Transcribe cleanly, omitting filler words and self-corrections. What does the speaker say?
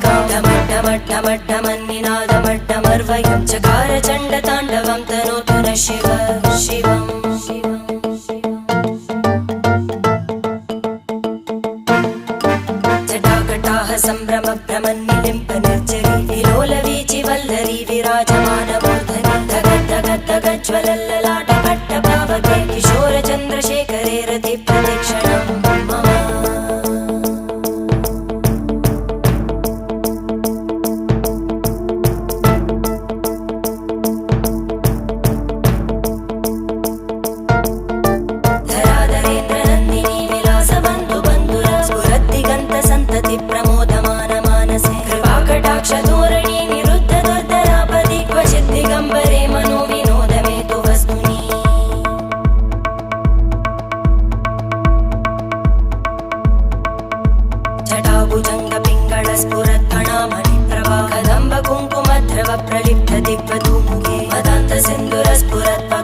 कालिकां डमड्डमड्डमड्डमन्निनादमड्डमर्वयं चकार चण्डताण्डवं तनोतु नः शिव शिवम् जटाकटाः सम्भ्रमभ्रमन्निलिम्प निर्जरी विलोलवीचि वल्लरी विराजमानमूर्धनि धगद्धगद्धगज्ज्वलल्ललाटपट्टपावके किशोरचन्द्रशेखरे रतिप्रदक्षिणं मम धराधरेन्द्रनन्दिनी विलासबन्धु बन्धुर स्फुरद्दिगन्तसन्तति प्रमोदमान मानसे कृपाकटाक्षधोरणी निरुद्ध दुर्धरापदि क्वचित् दिगम्बरे मनो विनोदमेतु वस्तुनि जटाभुजङ्गपिङ्गळस्फुरत्फणामणिप्रभा कदम्ब कुङ्कुमध्रव प्रलिप्त दिग्वधूमुखे मदान्तसिन्धुरस्फुरत्